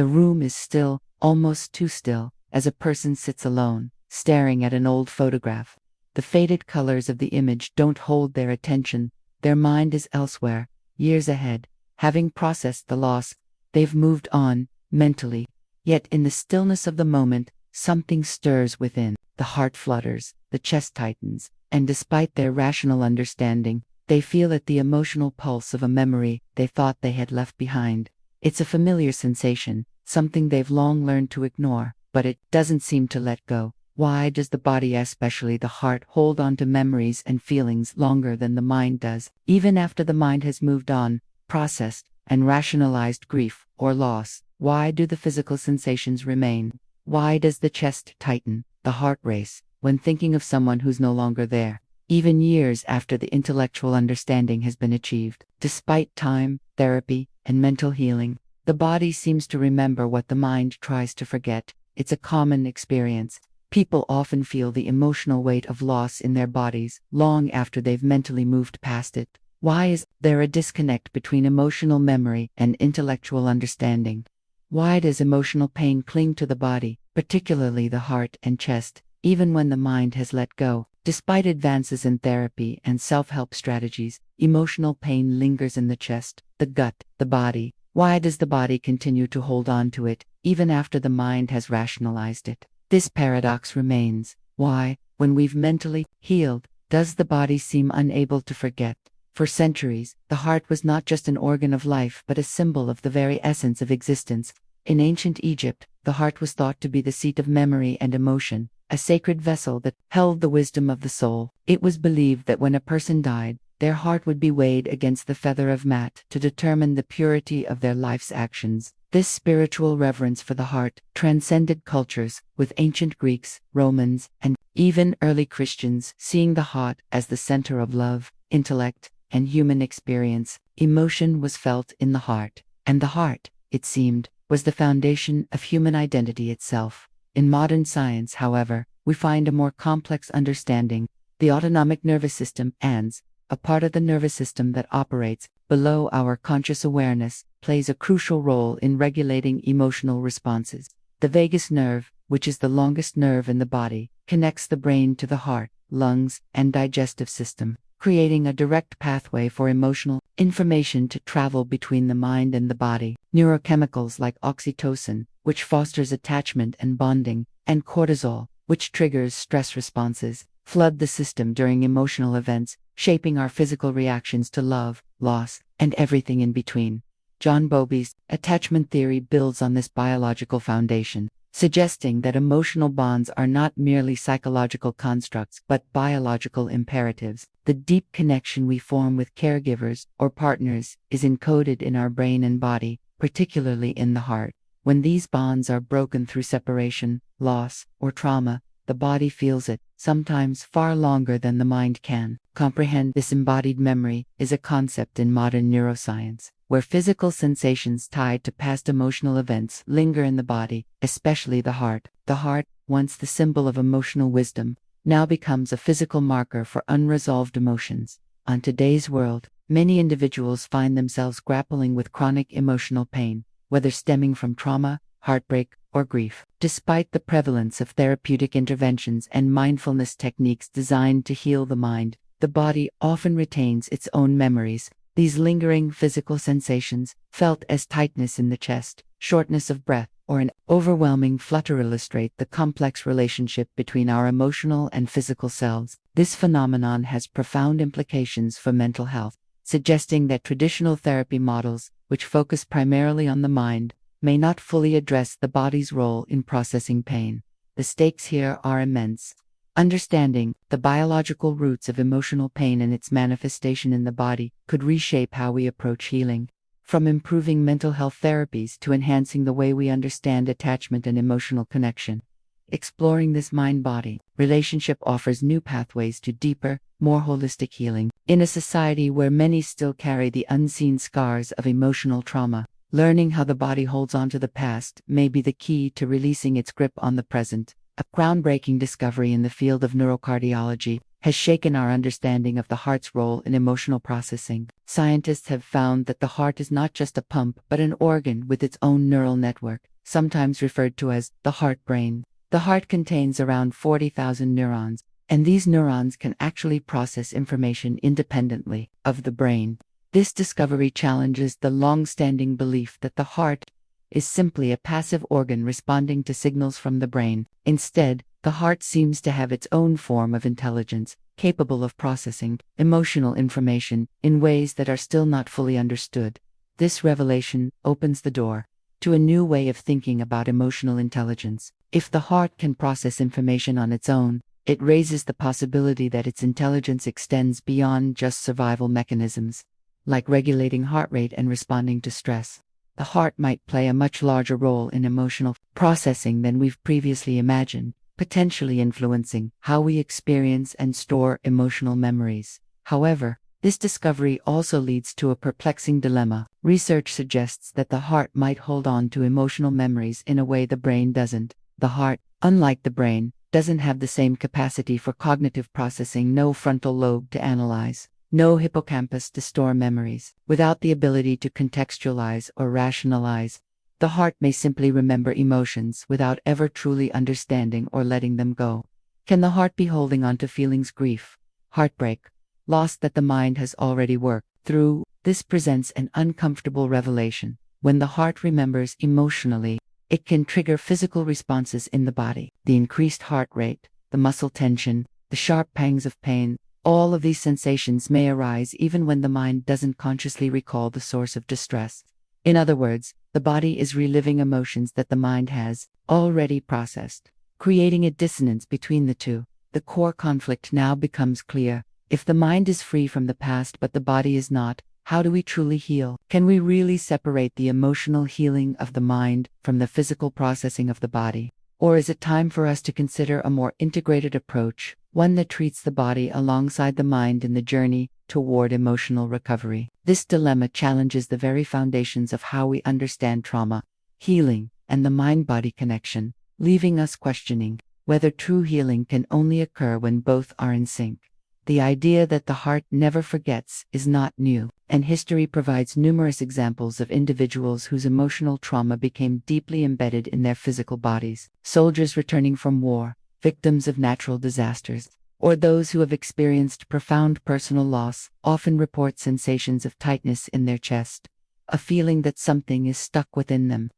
The room is still, almost too still, as a person sits alone, staring at an old photograph. The faded colors of the image don't hold their attention. Their mind is elsewhere, years ahead. Having processed the loss, they've moved on, mentally. Yet in the stillness of the moment, something stirs within. The heart flutters, the chest tightens, and despite their rational understanding, they feel at the emotional pulse of a memory they thought they had left behind. It's a familiar sensation, something they've long learned to ignore, but it doesn't seem to let go. Why does the body, especially the heart, hold on to memories and feelings longer than the mind does, even after the mind has moved on, processed, and rationalized grief or loss? Why do the physical sensations remain? Why does the chest tighten, the heart race, when thinking of someone who's no longer there, even years after the intellectual understanding has been achieved? Despite time, therapy, and mental healing, the body seems to remember what the mind tries to forget. It's a common experience. People often feel the emotional weight of loss in their bodies long after they've mentally moved past it. Why is there a disconnect between emotional memory and intellectual understanding? Why does emotional pain cling to the body, particularly the heart and chest, even when the mind has let go? Despite advances in therapy and self-help strategies, emotional pain lingers in the chest, the gut, the body. Why does the body continue to hold on to it, even after the mind has rationalized it? This paradox remains. Why, when we've mentally healed, does the body seem unable to forget? For centuries, the heart was not just an organ of life but a symbol of the very essence of existence. In ancient Egypt, the heart was thought to be the seat of memory and emotion, a sacred vessel that held the wisdom of the soul. It was believed that when a person died, their heart would be weighed against the feather of Mat to determine the purity of their life's actions. This spiritual reverence for the heart transcended cultures, with ancient Greeks, Romans, and even early Christians seeing the heart as the center of love, intellect, and human experience. Emotion was felt in the heart, and the heart, it seemed, was the foundation of human identity itself. In modern science, however, we find a more complex understanding. The autonomic nervous system, ANS, a part of the nervous system that operates below our conscious awareness, plays a crucial role in regulating emotional responses. The vagus nerve, which is the longest nerve in the body, connects the brain to the heart, lungs, and digestive system, creating a direct pathway for emotional information to travel between the mind and the body. Neurochemicals like oxytocin, which fosters attachment and bonding, and cortisol, which triggers stress responses, flood the system during emotional events, shaping our physical reactions to love, loss, and everything in between. John Bowlby's attachment theory builds on this biological foundation, suggesting that emotional bonds are not merely psychological constructs but biological imperatives. The deep connection we form with caregivers or partners is encoded in our brain and body, particularly in the heart. When these bonds are broken through separation, loss, or trauma, the body feels it, sometimes far longer than the mind can comprehend. This embodied memory is a concept in modern neuroscience, where physical sensations tied to past emotional events linger in the body, especially the heart. The heart, once the symbol of emotional wisdom, now becomes a physical marker for unresolved emotions. On today's world, many individuals find themselves grappling with chronic emotional pain, whether stemming from trauma, heartbreak, or grief. Despite the prevalence of therapeutic interventions and mindfulness techniques designed to heal the mind, the body often retains its own memories. These lingering physical sensations, felt as tightness in the chest, shortness of breath, or an overwhelming flutter, illustrate the complex relationship between our emotional and physical selves. This phenomenon has profound implications for mental health, suggesting that traditional therapy models, which focus primarily on the mind, may not fully address the body's role in processing pain. The stakes here are immense. Understanding the biological roots of emotional pain and its manifestation in the body could reshape how we approach healing, from improving mental health therapies to enhancing the way we understand attachment and emotional connection. Exploring this mind-body relationship offers new pathways to deeper, more holistic healing. In a society where many still carry the unseen scars of emotional trauma, learning how the body holds on to the past may be the key to releasing its grip on the present. A groundbreaking discovery in the field of neurocardiology, has shaken our understanding of the heart's role in emotional processing. Scientists have found that the heart is not just a pump but an organ with its own neural network, sometimes referred to as the heart brain. The heart contains around 40,000 neurons, and these neurons can actually process information independently of the brain. This discovery challenges the long-standing belief that the heart is simply a passive organ responding to signals from the brain. Instead, the heart seems to have its own form of intelligence, capable of processing emotional information in ways that are still not fully understood. This revelation opens the door to a new way of thinking about emotional intelligence. If the heart can process information on its own, it raises the possibility that its intelligence extends beyond just survival mechanisms, like regulating heart rate and responding to stress. The heart might play a much larger role in emotional processing than we've previously imagined, potentially influencing how we experience and store emotional memories. However, this discovery also leads to a perplexing dilemma. Research suggests that the heart might hold on to emotional memories in a way the brain doesn't. The heart, unlike the brain, doesn't have the same capacity for cognitive processing, no frontal lobe to analyze, no hippocampus to store memories. Without the ability to contextualize or rationalize, the heart may simply remember emotions without ever truly understanding or letting them go. Can the heart be holding on to feelings, grief, heartbreak, loss that the mind has already worked through? This presents an uncomfortable revelation. When the heart remembers emotionally, it can trigger physical responses in the body. The increased heart rate, the muscle tension, the sharp pangs of pain, all of these sensations may arise even when the mind doesn't consciously recall the source of distress. In other words, the body is reliving emotions that the mind has already processed, creating a dissonance between the two. The core conflict now becomes clear. If the mind is free from the past but the body is not, how do we truly heal? Can we really separate the emotional healing of the mind from the physical processing of the body? Or is it time for us to consider a more integrated approach, one that treats the body alongside the mind in the journey toward emotional recovery? This dilemma challenges the very foundations of how we understand trauma, healing, and the mind-body connection, leaving us questioning whether true healing can only occur when both are in sync. The idea that the heart never forgets is not new, and history provides numerous examples of individuals whose emotional trauma became deeply embedded in their physical bodies. Soldiers returning from war, victims of natural disasters, or those who have experienced profound personal loss often report sensations of tightness in their chest, a feeling that something is stuck within them.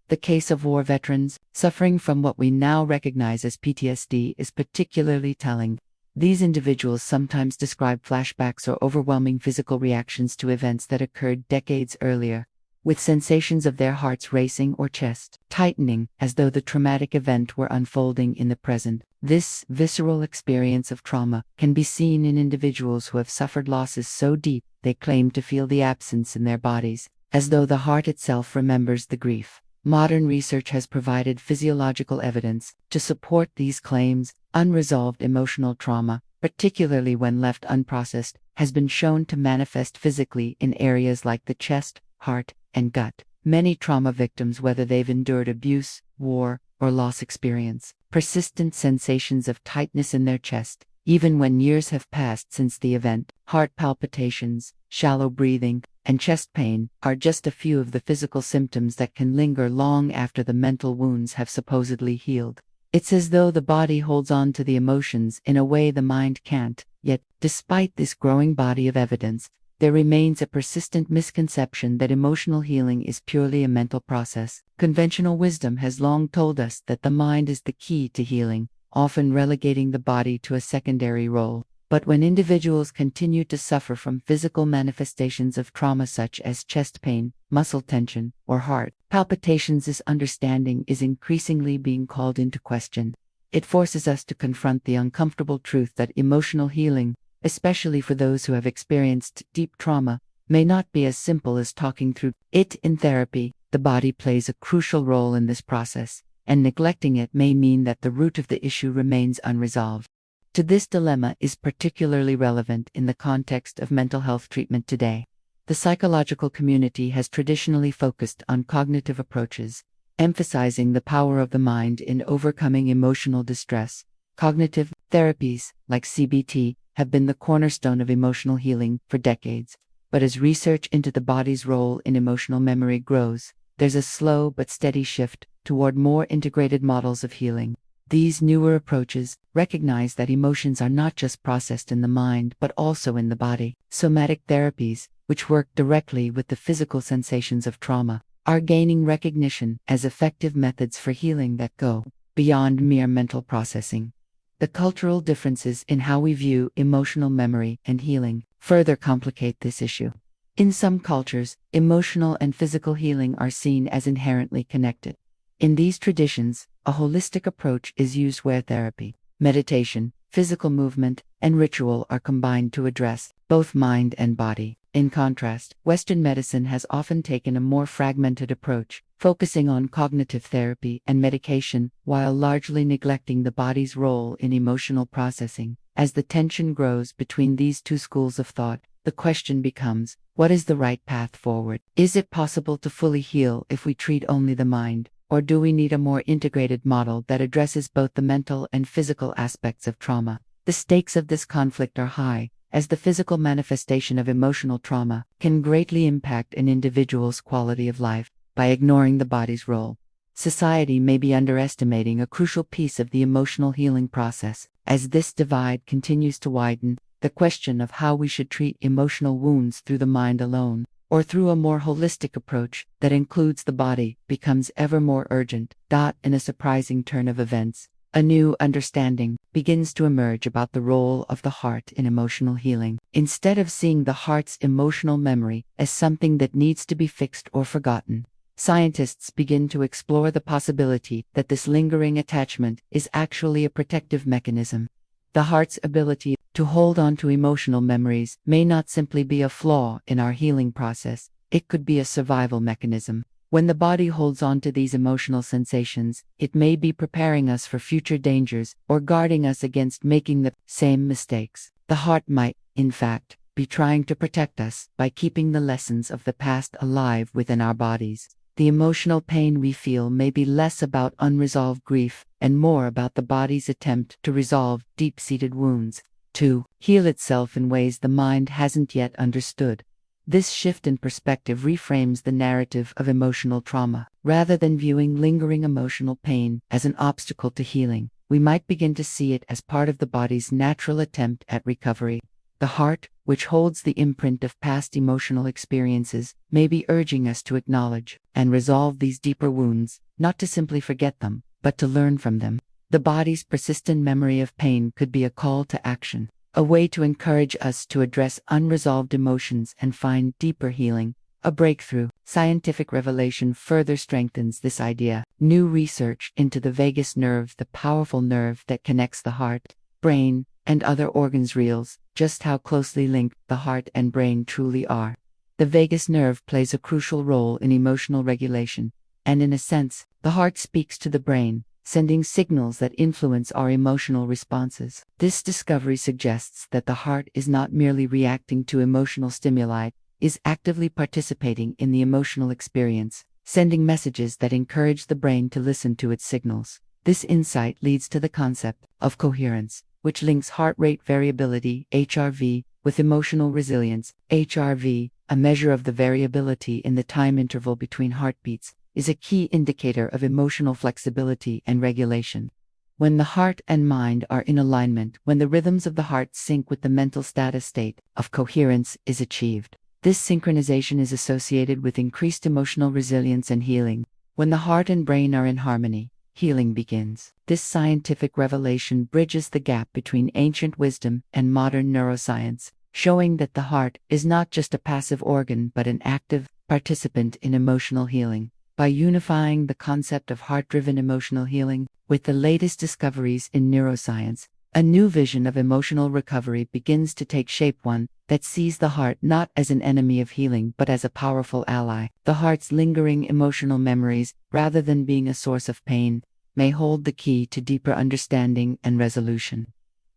The case of war veterans suffering from what we now recognize as PTSD is particularly telling. These individuals sometimes describe flashbacks or overwhelming physical reactions to events that occurred decades earlier, with sensations of their hearts racing or chest tightening as though the traumatic event were unfolding in the present. This visceral experience of trauma can be seen in individuals who have suffered losses so deep they claim to feel the absence in their bodies, as though the heart itself remembers the grief. Modern research has provided physiological evidence to support these claims. Unresolved emotional trauma, particularly when left unprocessed, has been shown to manifest physically in areas like the chest, heart, and gut. Many trauma victims, whether they've endured abuse, war, or loss, experience persistent sensations of tightness in their chest, even when years have passed since the event. Heart palpitations, shallow breathing, and chest pain are just a few of the physical symptoms that can linger long after the mental wounds have supposedly healed. It's as though the body holds on to the emotions in a way the mind can't. Yet, despite this growing body of evidence, there remains a persistent misconception that emotional healing is purely a mental process. Conventional wisdom has long told us that the mind is the key to healing, often relegating the body to a secondary role. But when individuals continue to suffer from physical manifestations of trauma such as chest pain, muscle tension, or heart palpitations, this understanding is increasingly being called into question. It forces us to confront the uncomfortable truth that emotional healing, especially for those who have experienced deep trauma, may not be as simple as talking through it in therapy. The body plays a crucial role in this process, and neglecting it may mean that the root of the issue remains unresolved. To this dilemma is particularly relevant in the context of mental health treatment today. The psychological community has traditionally focused on cognitive approaches, emphasizing the power of the mind in overcoming emotional distress. Cognitive therapies, like CBT, have been the cornerstone of emotional healing for decades. But as research into the body's role in emotional memory grows, there's a slow but steady shift toward more integrated models of healing. These newer approaches recognize that emotions are not just processed in the mind but also in the body. Somatic therapies, which work directly with the physical sensations of trauma, are gaining recognition as effective methods for healing that go beyond mere mental processing. The cultural differences in how we view emotional memory and healing further complicate this issue. In some cultures, emotional and physical healing are seen as inherently connected. In these traditions, a holistic approach is used where therapy, meditation, physical movement, and ritual are combined to address both mind and body. In contrast, Western medicine has often taken a more fragmented approach, focusing on cognitive therapy and medication while largely neglecting the body's role in emotional processing. As the tension grows between these two schools of thought, the question becomes, what is the right path forward? Is it possible to fully heal if we treat only the mind? Or do we need a more integrated model that addresses both the mental and physical aspects of trauma? The stakes of this conflict are high, as the physical manifestation of emotional trauma can greatly impact an individual's quality of life. By ignoring the body's role, society may be underestimating a crucial piece of the emotional healing process. As this divide continues to widen, the question of how we should treat emotional wounds through the mind alone, or through a more holistic approach that includes the body, becomes ever more urgent. In a surprising turn of events, a new understanding begins to emerge about the role of the heart in emotional healing. Instead of seeing the heart's emotional memory as something that needs to be fixed or forgotten, scientists begin to explore the possibility that this lingering attachment is actually a protective mechanism. The heart's ability to hold on to emotional memories may not simply be a flaw in our healing process, it could be a survival mechanism. When the body holds on to these emotional sensations, it may be preparing us for future dangers or guarding us against making the same mistakes. The heart might, in fact, be trying to protect us by keeping the lessons of the past alive within our bodies. The emotional pain we feel may be less about unresolved grief and more about the body's attempt to resolve deep-seated wounds, to heal itself in ways the mind hasn't yet understood. This shift in perspective reframes the narrative of emotional trauma. Rather than viewing lingering emotional pain as an obstacle to healing, we might begin to see it as part of the body's natural attempt at recovery. The heart, which holds the imprint of past emotional experiences, may be urging us to acknowledge and resolve these deeper wounds, not to simply forget them, but to learn from them. The body's persistent memory of pain could be a call to action, a way to encourage us to address unresolved emotions and find deeper healing, a breakthrough. Scientific revelation further strengthens this idea. New research into the vagus nerve, the powerful nerve that connects the heart, brain, and other organs, reveals just how closely linked the heart and brain truly are. The vagus nerve plays a crucial role in emotional regulation, and in a sense, the heart speaks to the brain, sending signals that influence our emotional responses. This discovery suggests that the heart is not merely reacting to emotional stimuli, is actively participating in the emotional experience, sending messages that encourage the brain to listen to its signals. This insight leads to the concept of coherence, which links heart rate variability, HRV, with emotional resilience. HRV, a measure of the variability in the time interval between heartbeats, is a key indicator of emotional flexibility and regulation. When the heart and mind are in alignment, when the rhythms of the heart sync with the mental status, state of coherence is achieved. This synchronization is associated with increased emotional resilience and healing. When the heart and brain are in harmony, healing begins. This scientific revelation bridges the gap between ancient wisdom and modern neuroscience, showing that the heart is not just a passive organ but an active participant in emotional healing. By unifying the concept of heart-driven emotional healing with the latest discoveries in neuroscience, a new vision of emotional recovery begins to take shape, one that sees the heart not as an enemy of healing but as a powerful ally. The heart's lingering emotional memories, rather than being a source of pain, may hold the key to deeper understanding and resolution.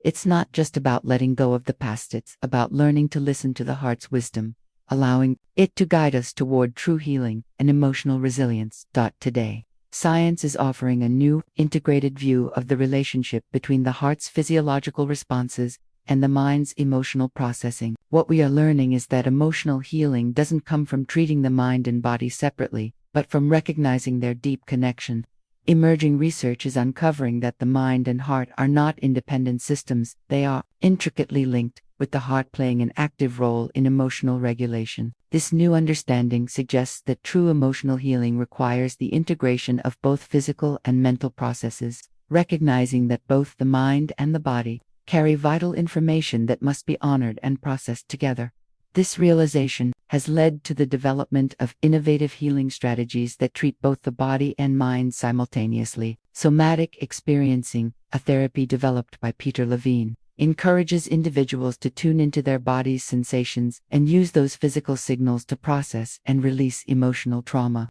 It's not just about letting go of the past, it's about learning to listen to the heart's wisdom, allowing it to guide us toward true healing and emotional resilience. Today, Science is offering a new, integrated view of the relationship between the heart's physiological responses and the mind's emotional processing. What we are learning is that emotional healing doesn't come from treating the mind and body separately, but from recognizing their deep connection. Emerging research is uncovering that the mind and heart are not independent systems, they are intricately linked, with the heart playing an active role in emotional regulation. This new understanding suggests that true emotional healing requires the integration of both physical and mental processes, recognizing that both the mind and the body carry vital information that must be honored and processed together. This realization has led to the development of innovative healing strategies that treat both the body and mind simultaneously. Somatic experiencing, a therapy developed by Peter Levine, encourages individuals to tune into their body's sensations and use those physical signals to process and release emotional trauma.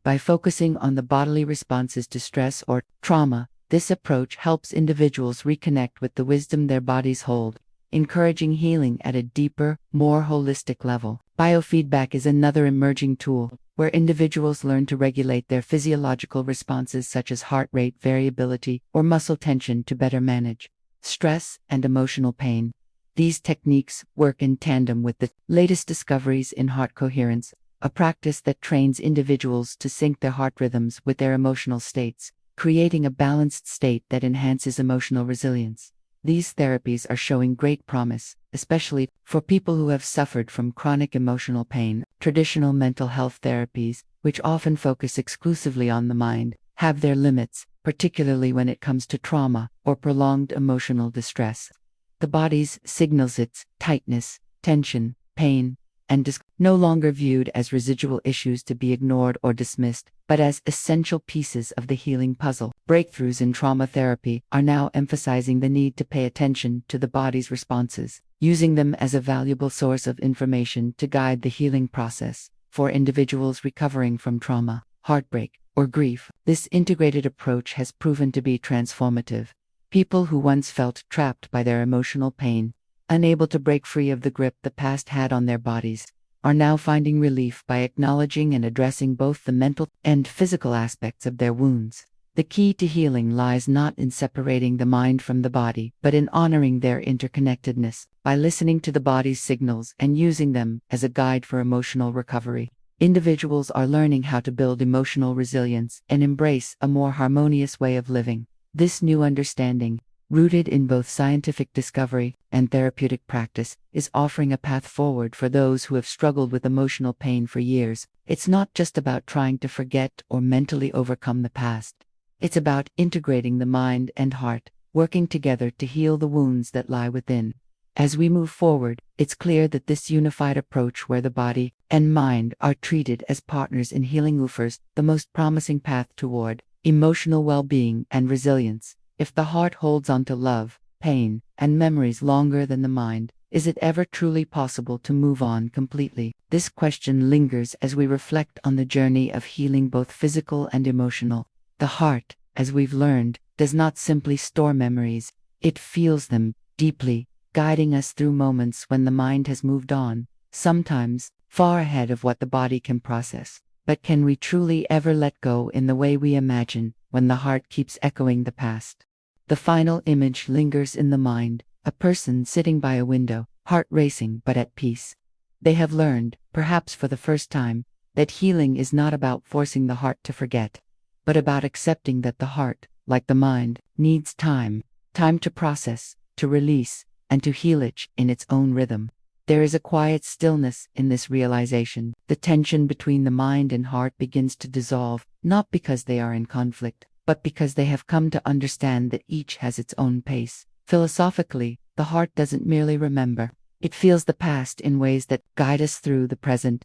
By focusing on the bodily responses to stress or trauma, this approach helps individuals reconnect with the wisdom their bodies hold, encouraging healing at a deeper, more holistic level. Biofeedback is another emerging tool, where individuals learn to regulate their physiological responses such as heart rate variability or muscle tension to better manage stress and emotional pain. These techniques work in tandem with the latest discoveries in heart coherence, a practice that trains individuals to sync their heart rhythms with their emotional states, creating a balanced state that enhances emotional resilience. These therapies are showing great promise, especially for people who have suffered from chronic emotional pain. Traditional mental health therapies, which often focus exclusively on the mind, have their limits, particularly when it comes to trauma or prolonged emotional distress. The body's signals, its tightness, tension, pain, and no longer viewed as residual issues to be ignored or dismissed, but as essential pieces of the healing puzzle. Breakthroughs in trauma therapy are now emphasizing the need to pay attention to the body's responses, using them as a valuable source of information to guide the healing process. For individuals recovering from trauma, heartbreak, or grief, this integrated approach has proven to be transformative. People who once felt trapped by their emotional pain, unable to break free of the grip the past had on their bodies, are now finding relief by acknowledging and addressing both the mental and physical aspects of their wounds. The key to healing lies not in separating the mind from the body, but in honoring their interconnectedness. By listening to the body's signals and using them as a guide for emotional recovery, individuals are learning how to build emotional resilience and embrace a more harmonious way of living. This new understanding, rooted in both scientific discovery and therapeutic practice, is offering a path forward for those who have struggled with emotional pain for years. It's not just about trying to forget or mentally overcome the past. It's about integrating the mind and heart, working together to heal the wounds that lie within. As we move forward, it's clear that this unified approach where the body and mind are treated as partners in healing offers the most promising path toward emotional well-being and resilience. If the heart holds on to love, pain, and memories longer than the mind, is it ever truly possible to move on completely? This question lingers as we reflect on the journey of healing, both physical and emotional. The heart, as we've learned, does not simply store memories, it feels them deeply, guiding us through moments when the mind has moved on, sometimes far ahead of what the body can process. But can we truly ever let go in the way we imagine, when the heart keeps echoing the past? The final image lingers in the mind, a person sitting by a window, heart racing but at peace. They have learned, perhaps for the first time, that healing is not about forcing the heart to forget, but about accepting that the heart, like the mind, needs time to process, to release, and to heal it in its own rhythm. There is a quiet stillness in this realization. The tension between the mind and heart begins to dissolve, not because they are in conflict, but because they have come to understand that each has its own pace. Philosophically, the heart doesn't merely remember, it feels the past in ways that guide us through the present.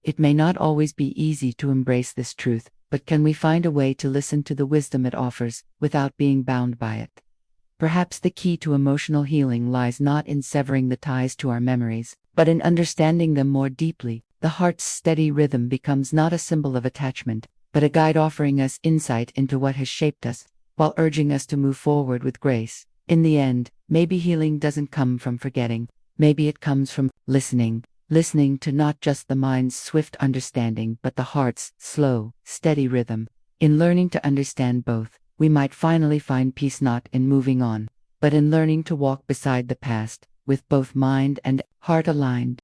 It may not always be easy to embrace this truth, but can we find a way to listen to the wisdom it offers, without being bound by it? Perhaps the key to emotional healing lies not in severing the ties to our memories, but in understanding them more deeply. The heart's steady rhythm becomes not a symbol of attachment, but a guide offering us insight into what has shaped us, while urging us to move forward with grace. In the end, maybe healing doesn't come from forgetting, maybe it comes from listening to not just the mind's swift understanding but the heart's slow, steady rhythm. In learning to understand both, we might finally find peace not in moving on, but in learning to walk beside the past, with both mind and heart aligned.